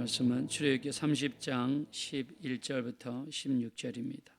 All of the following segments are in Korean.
말씀은 출애굽기 30장 11절부터 16절입니다.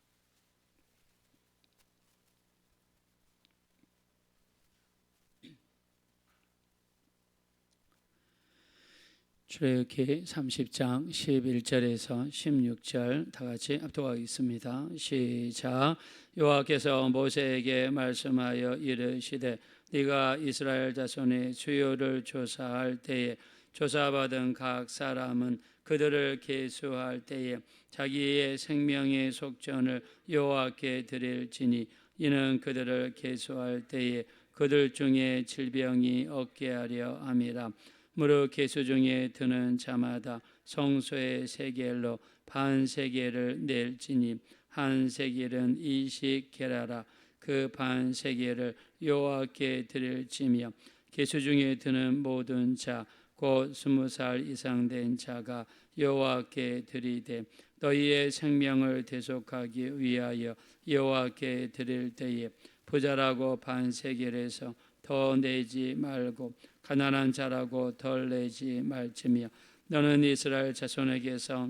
출애굽기 30장 11절에서 16절 다 같이 합독하겠습니다. 시작. 여호와께서 모세에게 말씀하여 이르시되 네가 이스라엘 자손의 수요를 조사할 때에 조사받은 각 사람은 그들을 계수할 때에 자기의 생명의 속전을 여호와께 드릴지니 이는 그들을 계수할 때에 그들 중에 질병이 없게 하려 함이라. 무릇 계수 중에 드는 자마다 성소의 세겔로 반 세겔을 낼지니 한 세겔은 20게라라. 그 반 세겔을 여호와께 드릴지며 계수 중에 드는 모든 자 곧 20살 이상 된 자가 여호와께 드리되 너희의 생명을 대속하기 위하여 여호와께 드릴 때에 부자라고 반 세겔에서 더 내지 말고 가난한 자라고 덜 내지 말지며 너는 이스라엘 자손에게서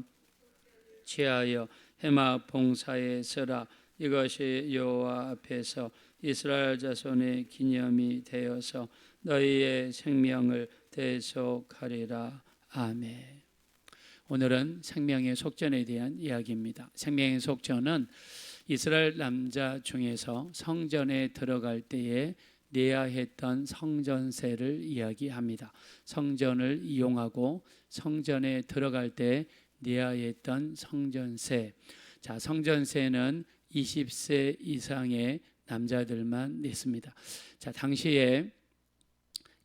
취하여 해막 봉사에 쓰라. 이것이 여호와 앞에서 이스라엘 자손의 기념이 되어서 너희의 생명을 대속하리라. 아멘. 오늘은 생명의 속전에 대한 이야기입니다. 생명의 속전은 이스라엘 남자 중에서 성전에 들어갈 때에 내야 했던 성전세를 이야기합니다. 성전을 이용하고 성전에 들어갈 때 내야 했던 성전세. 자, 성전세는 20세 이상의 남자들만 냈습니다. 자, 당시에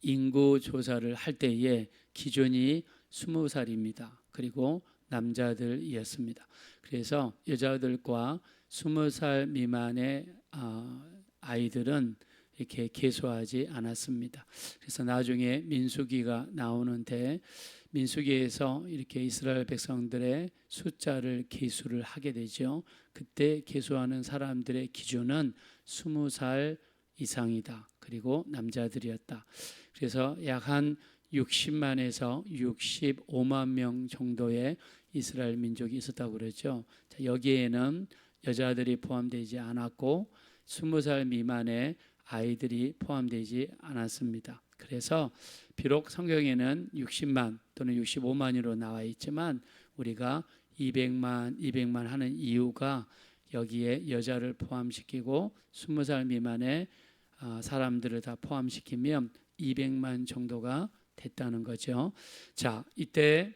인구 조사를 할 때에 기준이 20살입니다. 그리고 남자들이었습니다. 그래서 여자들과 20살 미만의 아이들은 이렇게 계수하지 않았습니다. 그래서 나중에 민수기가 나오는데 민수기에서 이렇게 이스라엘 백성들의 숫자를 계수를 하게 되죠. 그때 계수하는 사람들의 기준은 20살 이상이다. 그리고 남자들이었다. 그래서 약 한 60만에서 65만 명 정도의 이스라엘 민족이 있었다고 그러죠. 자, 여기에는 여자들이 포함되지 않았고 20살 미만의 아이들이 포함되지 않았습니다. 그래서 비록 성경에는 60만 또는 65만으로 나와 있지만 우리가 200만 하는 이유가 여기에 여자를 포함시키고 20살 미만의 사람들을 다 포함시키면 200만 정도가 됐다는 거죠. 자, 이때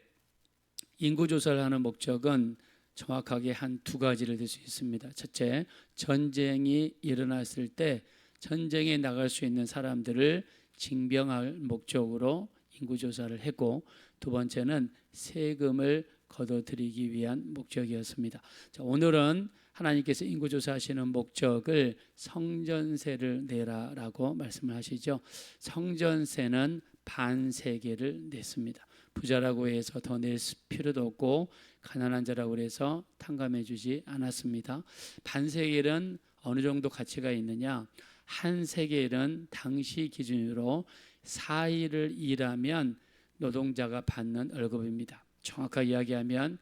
인구조사를 하는 목적은 정확하게 한 두 가지를 들 수 있습니다. 첫째, 전쟁이 일어났을 때 전쟁에 나갈 수 있는 사람들을 징병할 목적으로 인구조사를 했고, 두 번째는 세금을 거둬들이기 위한 목적이었습니다. 자, 오늘은 하나님께서 인구조사하시는 목적을 성전세를 내라라고 말씀을 하시죠. 성전세는 반세겔을 냈습니다. 부자라고 해서 더 낼 필요도 없고 가난한 자라고 해서 탕감해 주지 않았습니다. 반세겔은 어느 정도 가치가 있느냐? 한 세겔은 당시 기준으로 4일을 일하면 노동자가 받는 월급입니다. 정확하게 이야기하면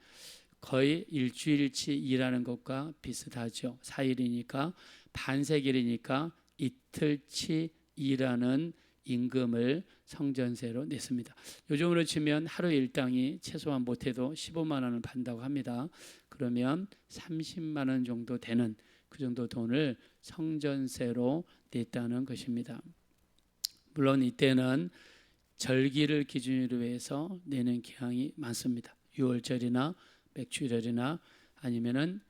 거의 일주일치 일하는 것과 비슷하죠. 4일이니까 반세겔이니까 이틀치 일하는 임금을 성전세로 냈습니다. 요즘으로 치면 하루 일당이 최소한 못해도 15만 원을 받는다고 합니다. 그러면 30만 원 정도 되는 그 정도 돈을 성전세로 냈다는 것입니다. 물론 이때는 절기를 기준으로 해서 내는 기한이 많습니다. 6월절이나 맥주절이나 아니면은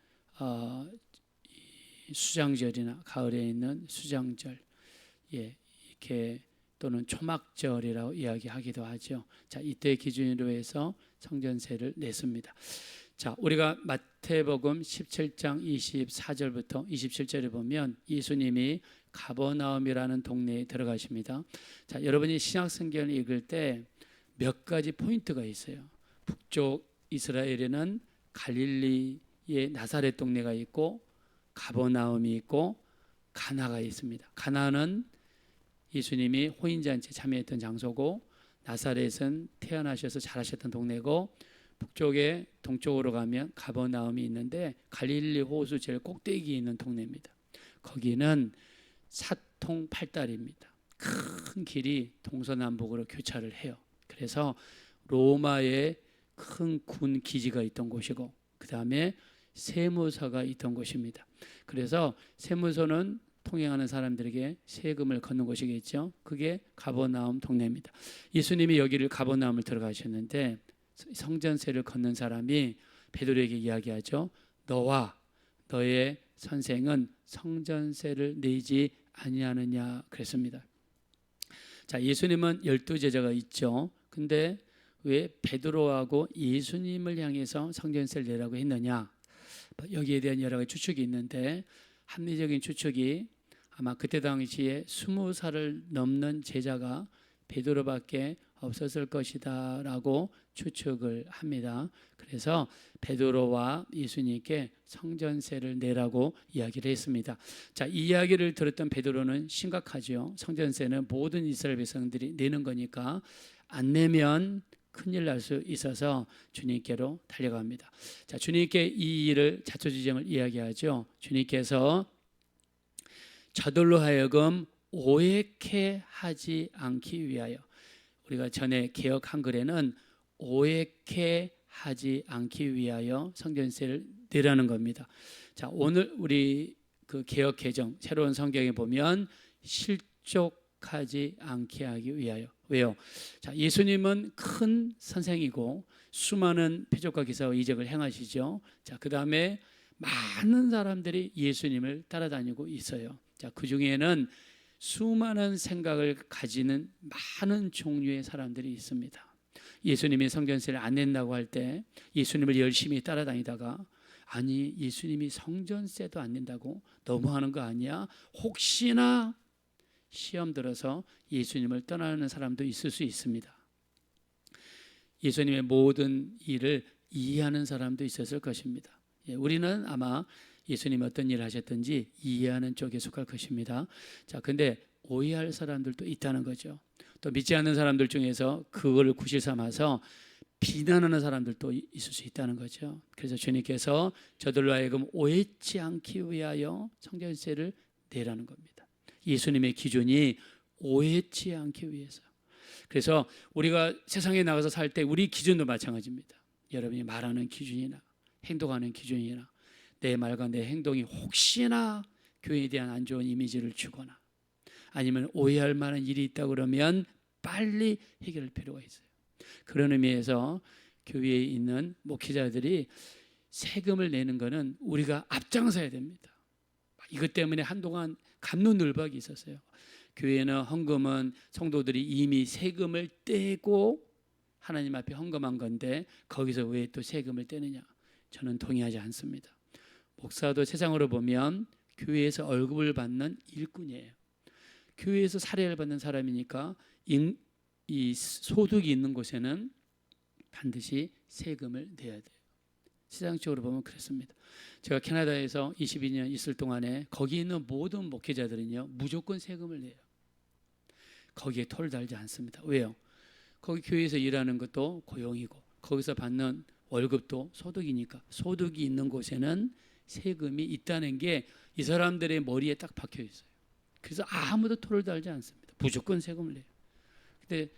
수장절이나 가을에 있는 수장절, 이렇게 또는 초막절이라고 이야기하기도 하죠. 자, 이때 기준으로 해서 성전세를 냈습니다. 자, 우리가 마태복음 17장 24절부터 27절에 보면 예수님이 가버나움이라는 동네에 들어가십니다. 자, 여러분이 신약성경을 읽을 때 몇 가지 포인트가 있어요. 북쪽 이스라엘에는 갈릴리의 나사렛 동네가 있고 가버나움이 있고 가나가 있습니다. 가나는 예수님이 호인잔치에 참여했던 장소고 나사렛은 태어나셔서 자라셨던 동네고 북쪽에 동쪽으로 가면 가버나움이 있는데 갈릴리 호수 제일 꼭대기에 있는 동네입니다. 거기는 사통팔달입니다. 큰 길이 동서남북으로 교차를 해요. 그래서 로마의 큰 군 기지가 있던 곳이고 그 다음에 세무서가 있던 곳입니다. 그래서 세무서는 통행하는 사람들에게 세금을 걷는 곳이겠죠. 그게 가버나움 동네입니다. 예수님이 여기를 가버나움을 들어가셨는데 성전세를 걷는 사람이 베드로에게 이야기하죠. 너와 너의 선생은 성전세를 내지 아니하느냐 그랬습니다. 자, 예수님은 12제자가 있죠. 근데 왜 베드로하고 예수님을 향해서 성전세를 내라고 했느냐? 여기에 대한 여러 가지 추측이 있는데 합리적인 추측이 아마 그때 당시에 20살을 넘는 제자가 베드로밖에 없었을 것이다 라고 추측을 합니다. 그래서 베드로와 예수님께 성전세를 내라고 이야기를 했습니다. 자, 이 이야기를 들었던 베드로는 심각하죠. 성전세는 모든 이스라엘 백성들이 내는 거니까 안 내면 큰일 날 수 있어서 주님께로 달려갑니다. 자, 주님께 이 일을 자초지종을 이야기하죠. 주님께서 저들로 하여금 오해케 하지 않기 위하여, 우리가 전에 개역 한글에는 오해케 하지 않기 위하여 성전세를 내라는 겁니다. 자, 오늘 우리 그 개역 개정 새로운 성경에 보면 실족하지 않게 하기 위하여. 왜요? 자, 예수님은 큰 선생이고 수많은 표적과 기사와 이적을 행하시죠. 자, 그 다음에 많은 사람들이 예수님을 따라다니고 있어요. 자, 그 중에는 수많은 생각을 가지는 많은 종류의 사람들이 있습니다. 예수님이 성전세를 안 낸다고 할 때 예수님을 열심히 따라다니다가 아니 예수님이 성전세도 안 낸다고 너무하는 거 아니야? 혹시나 시험 들어서 예수님을 떠나는 사람도 있을 수 있습니다. 예수님의 모든 일을 이해하는 사람도 있었을 것입니다. 우리는 아마 예수님이 어떤 일을 하셨든지 이해하는 쪽에 속할 것입니다. 자, 근데 오해할 사람들도 있다는 거죠. 또 믿지 않는 사람들 중에서 그거를 구실 삼아서 비난하는 사람들도 있을 수 있다는 거죠. 그래서 주님께서 저들로 하여금 오해치 않기 위하여 성전세를 내라는 겁니다. 예수님의 기준이 오해치 않기 위해서. 그래서 우리가 세상에 나가서 살 때 우리 기준도 마찬가지입니다. 여러분이 말하는 기준이나 행동하는 기준이나 내 말과 내 행동이 혹시나 교회에 대한 안 좋은 이미지를 주거나 아니면 오해할 만한 일이 있다 그러면 빨리 해결할 필요가 있어요. 그런 의미에서 교회에 있는 목회자들이 세금을 내는 것은 우리가 앞장서야 됩니다. 이것 때문에 한동안 갑론을박이 있었어요. 교회는 헌금은 성도들이 이미 세금을 떼고 하나님 앞에 헌금한 건데 거기서 왜 또 세금을 떼느냐? 저는 동의하지 않습니다. 목사도 세상으로 보면 교회에서 월급을 받는 일꾼이에요. 교회에서 사례를 받는 사람이니까 이 소득이 있는 곳에는 반드시 세금을 내야 돼요. 세상적으로 보면 그렇습니다. 제가 캐나다에서 22년 있을 동안에 거기 있는 모든 목회자들은요 무조건 세금을 내요. 거기에 토를 달지 않습니다. 왜요? 거기 교회에서 일하는 것도 고용이고 거기서 받는 월급도 소득이니까 소득이 있는 곳에는 세금이 있다는 게 이 사람들의 머리에 딱 박혀 있어요. 그래서 아무도 토를 달지 않습니다. 무조건 세금을 내요. 근데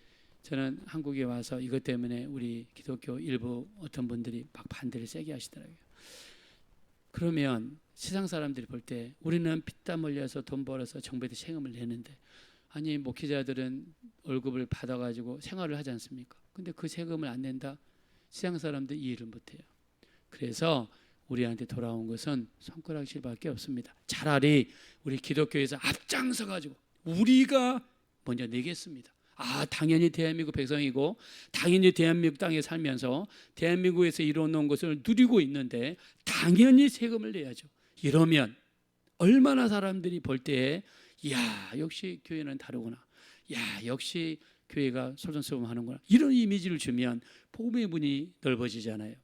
저는 한국에 와서 이것 때문에 우리 기독교 일부 어떤 분들이 막 반대를 세게 하시더라고요. 그러면 세상 사람들이 볼 때 우리는 피땀 흘려서 돈 벌어서 정부에 세금을 내는데 아니 목회자들은 월급을 받아가지고 생활을 하지 않습니까? 근데 그 세금을 안 낸다? 세상 사람들 이해를 못해요. 그래서 우리한테 돌아온 것은 손가락질밖에 없습니다. 차라리 우리 기독교에서 앞장서 가지고 우리가 먼저 내겠습니다. 당연히 대한민국 백성이고 당연히 대한민국 땅에 살면서 대한민국에서 이루어놓은 것을 누리고 있는데 당연히 세금을 내야죠. 이러면 얼마나 사람들이 볼 때 야 역시 교회는 다르구나. 야 역시 교회가 솔선수범하는구나. 이런 이미지를 주면 복음의 문이 넓어지잖아요.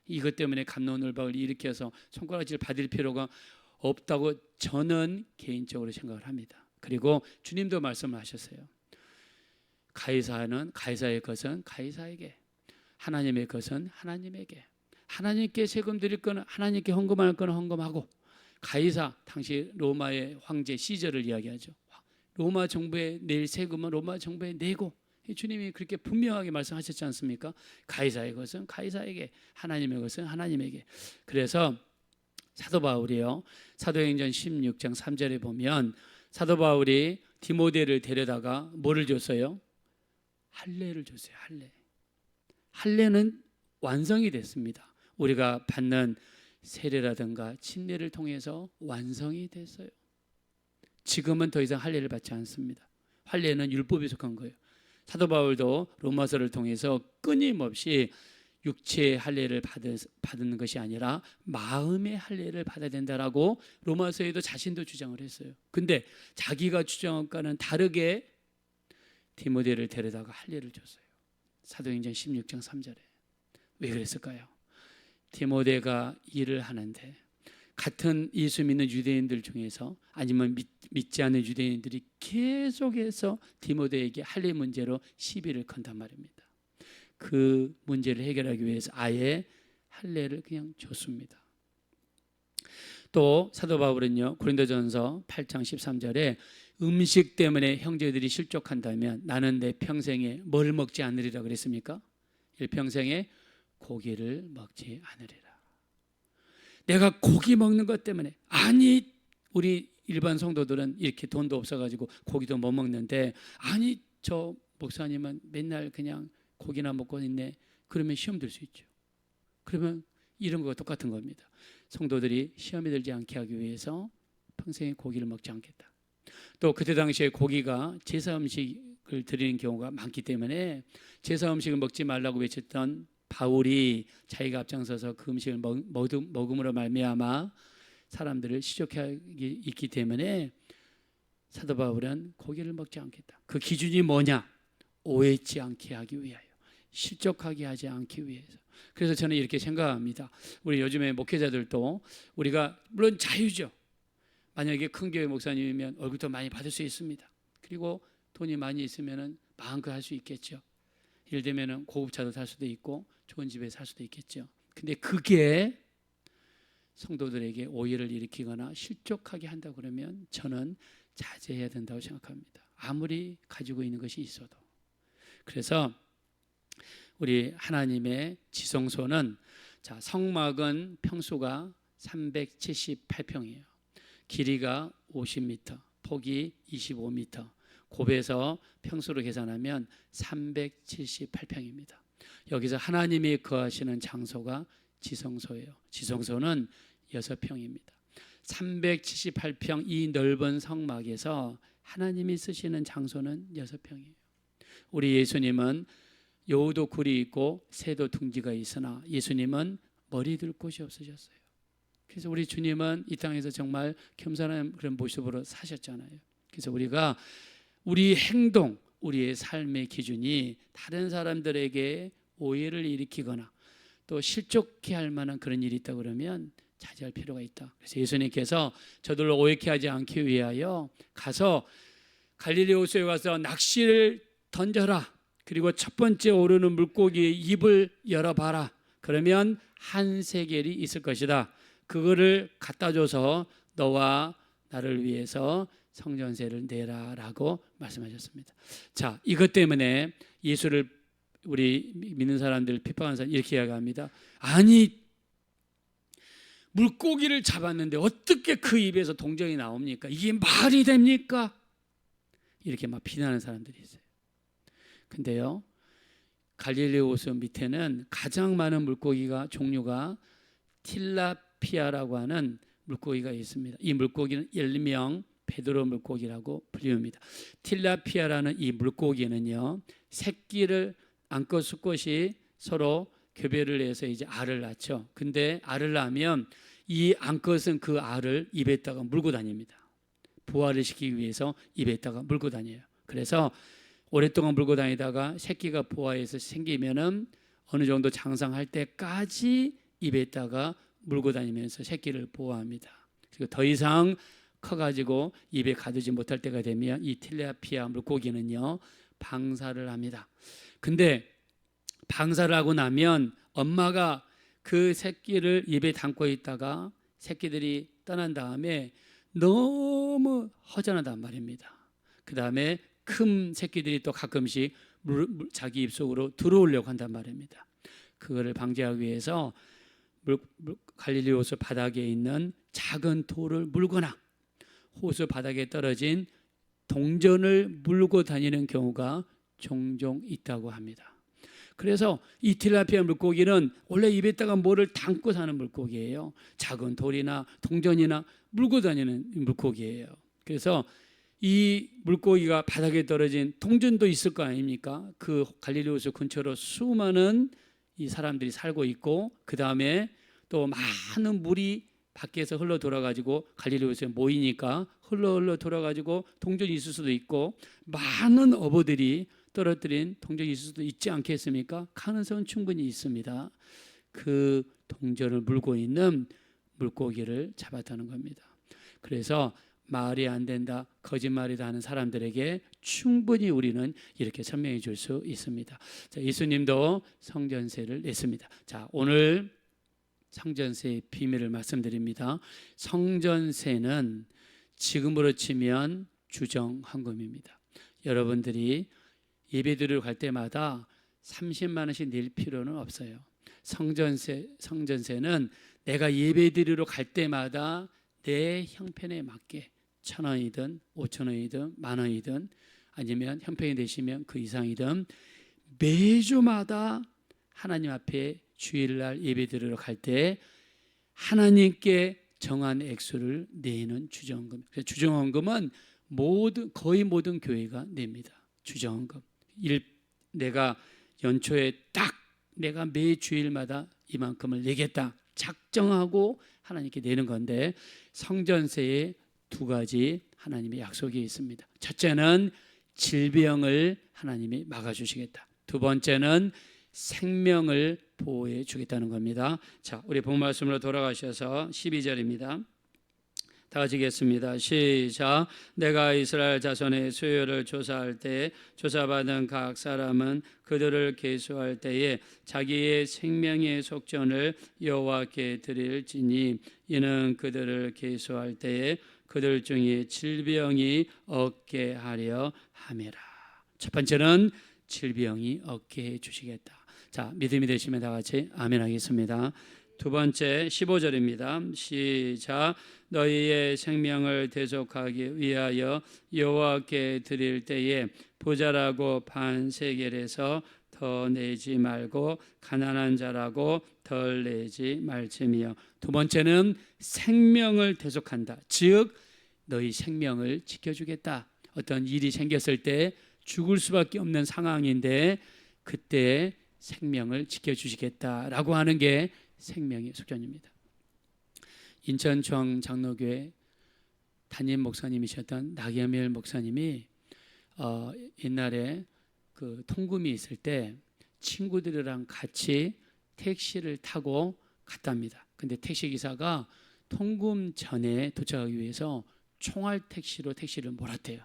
이것 때문에 갑론을박을 일으켜서 손가락질 받을 필요가 없다고 저는 개인적으로 생각을 합니다. 그리고 주님도 말씀하셨어요. 가이사는 가이사의 것은 가이사에게, 하나님의 것은 하나님에게, 하나님께 세금 드릴 거는 하나님께 헌금할 거는 헌금하고, 가이사, 당시 로마의 황제 시저를 이야기하죠. 로마 정부에 낼 세금은 로마 정부에 내고, 주님이 그렇게 분명하게 말씀하셨지 않습니까? 가이사의 것은 가이사에게, 하나님의 것은 하나님에게. 그래서 사도 바울이요, 사도행전 16장 3절에 보면 사도 바울이 디모데를 데려다가 뭐를 줬어요? 할례를 줬어요. 할례는 완성이 됐습니다. 우리가 받는 세례라든가 침례를 통해서 완성이 됐어요. 지금은 더 이상 할례를 받지 않습니다. 할례는 율법에 속한 거예요. 사도 바울도 로마서를 통해서 끊임없이 육체의 할례를 받는 것이 아니라 마음의 할례를 받아야 된다라고 로마서에도 자신도 주장을 했어요. 근데 자기가 주장한 것과는 다르게 디모데를 데려다가 할례를 줬어요. 사도행전 16장 3절에. 왜 그랬을까요? 디모데가 일을 하는데 같은 예수 믿는 유대인들 중에서, 아니면 믿지 않는 유대인들이 계속해서 디모데에게 할례 문제로 시비를 건단 말입니다. 그 문제를 해결하기 위해서 아예 할례를 그냥 줬습니다. 또 사도 바울은요, 고린도전서 8장 13절에 음식 때문에 형제들이 실족한다면 나는 내 평생에 뭘 먹지 않으리라 그랬습니까? 일평생에 고기를 먹지 않으리라. 내가 고기 먹는 것 때문에, 아니 우리 일반 성도들은 이렇게 돈도 없어가지고 고기도 못 먹는데, 아니 저 목사님은 맨날 그냥 고기나 먹고 있네. 그러면 시험 들 수 있죠. 그러면 이런 거와 똑같은 겁니다. 성도들이 시험에 들지 않게 하기 위해서 평생에 고기를 먹지 않겠다. 또 그때 당시에 고기가 제사 음식을 드리는 경우가 많기 때문에 제사 음식을 먹지 말라고 외쳤던 바울이 자기가 앞장서서 그 음식을 먹음으로 말미암아 사람들을 시족하기 있기 때문에 사도 바울은 고기를 먹지 않겠다. 그 기준이 뭐냐? 오해치 않게 하기 위하여, 실족하게 하지 않기 위해서. 그래서 저는 이렇게 생각합니다. 우리 요즘에 목회자들도 우리가 물론 자유죠. 만약에 큰 교회 목사님이면 월급도 많이 받을 수 있습니다. 그리고 돈이 많이 있으면 마음껏 할 수 있겠죠. 예를 들면 고급차도 살 수도 있고 좋은 집에 살 수도 있겠죠. 근데 그게 성도들에게 오해를 일으키거나 실족하게 한다 그러면 저는 자제해야 된다고 생각합니다. 아무리 가지고 있는 것이 있어도. 그래서 우리 하나님의 지성소는, 자, 성막은 평수가 378평이에요. 길이가 50m, 폭이 25m. 곱해서 평수로 계산하면 378평입니다. 여기서 하나님이 거하시는 장소가 지성소예요. 지성소는 6평입니다. 378평 이 넓은 성막에서 하나님이 쓰시는 장소는 6평이에요. 우리 예수님은 여우도 굴이 있고 새도 둥지가 있으나 예수님은 머리 둘 곳이 없으셨어요. 그래서 우리 주님은 이 땅에서 정말 겸손한 그런 모습으로 사셨잖아요. 그래서 우리가 우리 행동, 우리의 삶의 기준이 다른 사람들에게 오해를 일으키거나 또 실족해 할 만한 그런 일이 있다 그러면 자제할 필요가 있다. 그래서 예수님께서 저들을 오해케 하지 않기 위하여 가서 갈릴리 호수에 가서 낚시를 던져라. 그리고 첫 번째 오르는 물고기의 입을 열어봐라. 그러면 한 세겔이 있을 것이다. 그거를 갖다 줘서 너와 나를 위해서 성전세를 내라라고 말씀하셨습니다. 자, 이것 때문에 예수를 우리 믿는 사람들, 핍박하는 사람 이렇게 이야기합니다. 아니, 물고기를 잡았는데 어떻게 그 입에서 동정이 나옵니까? 이게 말이 됩니까? 이렇게 막 비난하는 사람들이 있어요. 근데요, 갈릴리 호수 밑에는 가장 많은 물고기가 종류가 틸라피아라고 하는 물고기가 있습니다. 이 물고기는 일명 베드로 물고기라고 불립니다. 틸라피아라는 이 물고기는요, 새끼를 암컷 수컷이 서로 교배를 해서 이제 알을 낳죠. 근데 알을 낳으면 이 암컷은 그 알을 입에다가 물고 다닙니다. 부화를 시키기 위해서 입에다가 물고 다녀요. 그래서 오랫동안 물고 다니다가 새끼가 부화해서 생기면은 어느 정도 장성할 때까지 입에다가 물고 다니면서 새끼를 보호합니다. 그리고 더 이상 커가지고 입에 가두지 못할 때가 되면 이 틸라피아 물고기는요 방사를 합니다. 근데 방사를 하고 나면 엄마가 그 새끼를 입에 담고 있다가 새끼들이 떠난 다음에 너무 허전하단 말입니다. 그 다음에 큰 새끼들이 또 가끔씩 자기 입속으로 들어오려고 한단 말입니다. 그거를 방지하기 위해서 갈릴리 호수 바닥에 있는 작은 돌을 물거나 호수 바닥에 떨어진 동전을 물고 다니는 경우가 종종 있다고 합니다. 그래서 이 틸라피아 물고기는 원래 입에다가 뭐를 담고 사는 물고기예요. 작은 돌이나 동전이나 물고 다니는 물고기예요. 그래서 이 물고기가 바닥에 떨어진 동전도 있을 거 아닙니까? 그 갈릴리 호수 근처로 수많은 이 사람들이 살고 있고, 그 다음에 또 많은 물이 밖에서 흘러 돌아가지고 갈릴리 호수에 모이니까 흘러 돌아가지고 동전이 있을 수도 있고, 많은 어부들이 떨어뜨린 동전이 있을 수도 있지 않겠습니까? 가능성은 충분히 있습니다. 그 동전을 물고 있는 물고기를 잡았다는 겁니다. 그래서 말이 안 된다, 거짓말이다 하는 사람들에게 충분히 우리는 이렇게 설명해 줄 수 있습니다. 자, 예수님도 성전세를 냈습니다. 자, 오늘 성전세의 비밀을 말씀드립니다. 성전세는 지금으로 치면 주정헌금입니다. 여러분들이 예배드리러 갈 때마다 30만 원씩 낼 필요는 없어요. 성전세는 내가 예배드리러 갈 때마다 내 형편에 맞게 1,000원이든 5,000원이든 10,000원이든 아니면 형편이 되시면 그 이상이든 매주마다 하나님 앞에 주일날 예배드리러 갈 때 하나님께 정한 액수를 내는 주정헌금. 주정헌금은 거의 모든 교회가 냅니다. 주정헌금. 내가 연초에 딱 내가 매 주일마다 이만큼을 내겠다 작정하고 하나님께 내는 건데, 성전세에 두 가지 하나님의 약속이 있습니다. 첫째는 질병을 하나님이 막아주시겠다. 두 번째는 생명을 보호해 주겠다는 겁니다. 자, 우리 본 말씀으로 돌아가셔서 12절입니다. 다 같이 읽겠습니다. 시작. 내가 이스라엘 자손의 수요를 조사할 때 조사받은 각 사람은 그들을 계수할 때에 자기의 생명의 속전을 여호와께 드릴지니 이는 그들을 계수할 때에 그들 중에 질병이 없게 하려 함이라. 첫 번째는 질병이 없게 해 주시겠다. 자, 믿음이 되시면 다 같이 아멘 하겠습니다. 두 번째 15절입니다. 시작. 너희의 생명을 대속하기 위하여 여호와께 드릴 때에 부자라고 반세겔에서 더 내지 말고 가난한 자라고 덜 내지 말지며. 두 번째는 생명을 대속한다. 즉 너희 생명을 지켜주겠다. 어떤 일이 생겼을 때 죽을 수밖에 없는 상황인데 그때 생명을 지켜주시겠다라고 하는 게 생명의 속전입니다. 인천 중앙장로교회 담임 목사님이셨던 나겸일 목사님이 옛날에 그 통금이 있을 때 친구들이랑 같이 택시를 타고 갔답니다. 근데 택시기사가 통금 전에 도착하기 위해서 총알 택시로 택시를 몰았대요.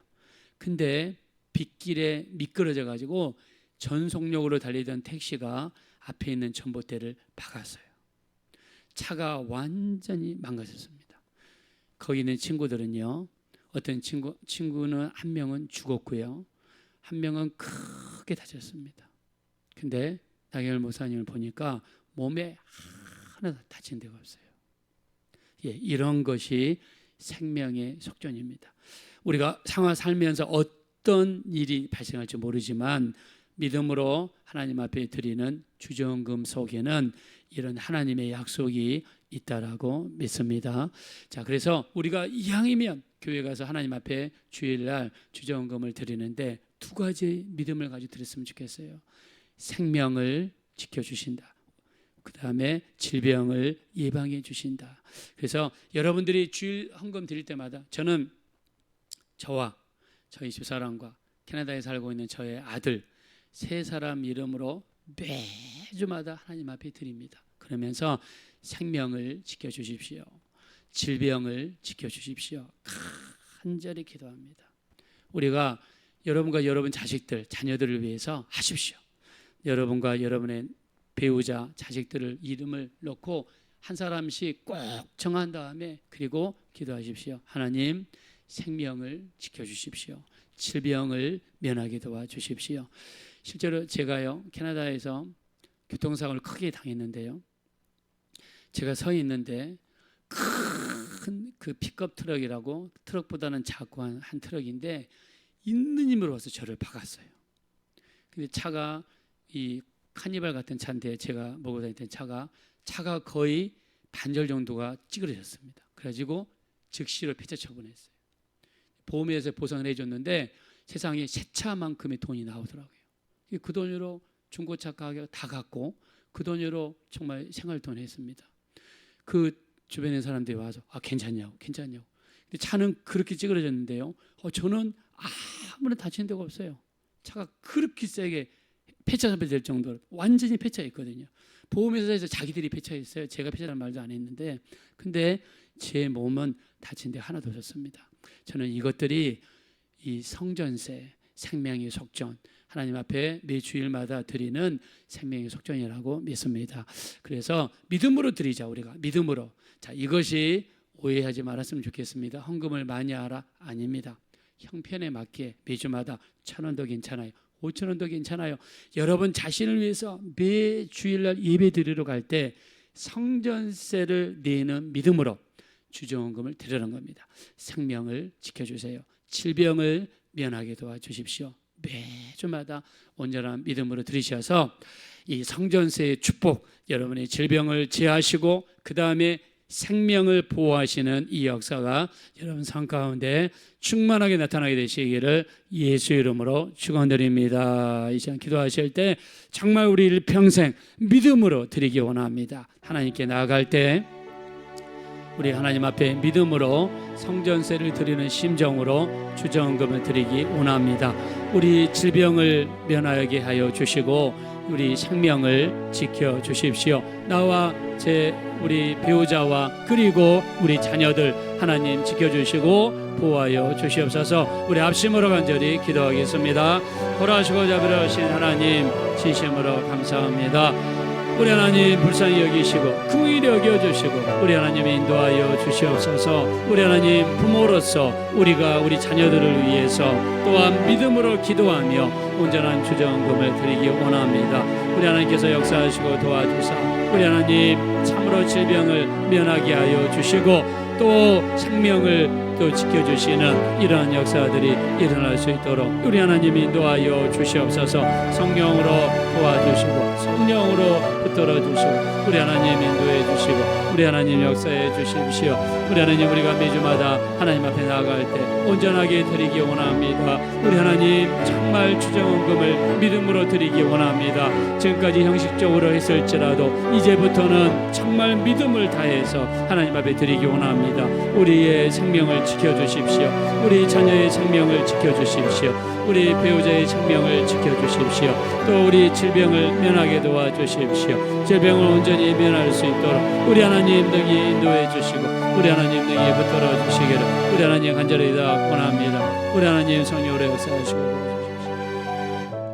근데 빗길에 미끄러져 가지고 전속력으로 달리던 택시가 앞에 있는 전봇대를 박았어요. 차가 완전히 망가졌습니다. 거기 있는 친구들은요, 어떤 친구는 한 명은 죽었고요, 한 명은 크게 다쳤습니다. 근데 나경열 목사님을 보니까 몸에 하나도 다친 데가 없어요. 예, 이런 것이 생명의 속전입니다. 우리가 살면서 어떤 일이 발생할지 모르지만 믿음으로 하나님 앞에 드리는 주정금 속에는 이런 하나님의 약속이 있다라고 믿습니다. 자, 그래서 우리가 이왕이면 교회 가서 하나님 앞에 주일날 주정금을 드리는데 두 가지 믿음을 가지고 드렸으면 좋겠어요. 생명을 지켜주신다. 그 다음에 질병을 예방해 주신다. 그래서 여러분들이 주일 헌금 드릴 때마다 저는 저와 저희 집사람과 캐나다에 살고 있는 저의 아들 세 사람 이름으로 매주마다 하나님 앞에 드립니다. 그러면서 생명을 지켜주십시오. 질병을 지켜주십시오. 간절히 기도합니다. 우리가 여러분과 여러분 자식들, 자녀들을 위해서 하십시오. 여러분과 여러분의 배우자, 자식들을 이름을 넣고 한 사람씩 꼭 정한 다음에 그리고 기도하십시오. 하나님, 생명을 지켜주십시오. 질병을 면하게 도와주십시오. 실제로 제가요, 캐나다에서 교통사고를 크게 당했는데요. 제가 서 있는데 큰 그 픽업 트럭이라고, 트럭보다는 작고 한 트럭인데 있는 힘으로 와서 저를 박았어요. 근데 차가 이 카니발 같은 차인데, 제가 몰고 다니던 차가 거의 반절 정도가 찌그러졌습니다. 그래가지고 즉시로 폐차 처분했어요. 보험회사에서 보상을 해줬는데 세상에 새 차만큼의 돈이 나오더라고요. 그 돈으로 중고차 가격 다 갚고 그 돈으로 정말 생활돈 했습니다. 그 주변의 사람들이 와서 괜찮냐고. 근데 차는 그렇게 찌그러졌는데요. 저는 아무런 다친 데가 없어요. 차가 그렇게 세게 폐차될 정도로 완전히 폐차했거든요. 보험회사에서 자기들이 폐차했어요. 제가 폐차라는 말도 안 했는데, 근데 제 몸은 다친 데 하나도 없었습니다. 저는 이것들이 이 성전세, 생명의 속전, 하나님 앞에 매 주일마다 드리는 생명의 속전이라고 믿습니다. 그래서 믿음으로 드리자. 우리가 믿음으로. 자, 이것이 오해하지 말았으면 좋겠습니다. 헌금을 많이 하라? 아닙니다. 형편에 맞게 매주마다 1,000원도 괜찮아요. 5,000원도 괜찮아요. 여러분 자신을 위해서 매 주일날 예배 드리러 갈 때 성전세를 내는 믿음으로 주정헌금을 드리는 겁니다. 생명을 지켜주세요. 질병을 면하게 도와주십시오. 매주마다 온전한 믿음으로 드리셔서 이 성전세의 축복, 여러분의 질병을 제하시고 그 다음에 생명을 보호하시는 이 역사가 여러분 삶 가운데 충만하게 나타나게 되시기를 예수 이름으로 축원드립니다. 이 시간 기도하실 때 정말 우리 일평생 믿음으로 드리기 원합니다. 하나님께 나아갈 때 우리 하나님 앞에 믿음으로 성전세를 드리는 심정으로 주정금을 드리기 원합니다. 우리 질병을 면하게 하여 주시고 우리 생명을 지켜 주십시오. 나와 우리 배우자와 그리고 우리 자녀들 하나님 지켜주시고 보호하여 주시옵소서. 우리 합심으로 간절히 기도하겠습니다. 보라시고 자비로우신 하나님, 진심으로 감사합니다. 우리 하나님 불쌍히 여기시고 긍휼히 여겨주시고 우리 하나님 인도하여 주시옵소서. 우리 하나님 부모로서 우리가 우리 자녀들을 위해서 또한 믿음으로 기도하며 온전한 주정금을 드리기 원합니다. 우리 하나님께서 역사하시고 도와주사 우리 하나님 참으로 질병을 면하게 하여 주시고 또 생명을 또 지켜주시는 이러한 역사들이 일어날 수 있도록 우리 하나님 인도하여 주시옵소서. 성령으로 도와주시고 성령으로 붙들어 주시고 우리 하나님 인도해 주시고 우리 하나님 역사해 주십시오. 우리 하나님 우리가 매주마다 하나님 앞에 나아갈 때 온전하게 드리기 원합니다. 우리 하나님 정말 주정헌금을 믿음으로 드리기 원합니다. 지금까지 형식적으로 했을지라도 이제부터는 정말 믿음을 다해서 하나님 앞에 드리기 원합니다. 우리의 생명을 지켜주십시오. 우리 자녀의 생명을 지켜주십시오. 우리 배우자의 생명을 지켜주십시오. 또 우리 질병을 면하게 도와주십시오. 질병을 온전히 면할 수 있도록 우리 하나님 능히 인도해 주시고 우리 하나님 능히 붙들어 주시기를 우리 하나님 간절히 다 원합니다. 우리 하나님 성령으로 역사하시고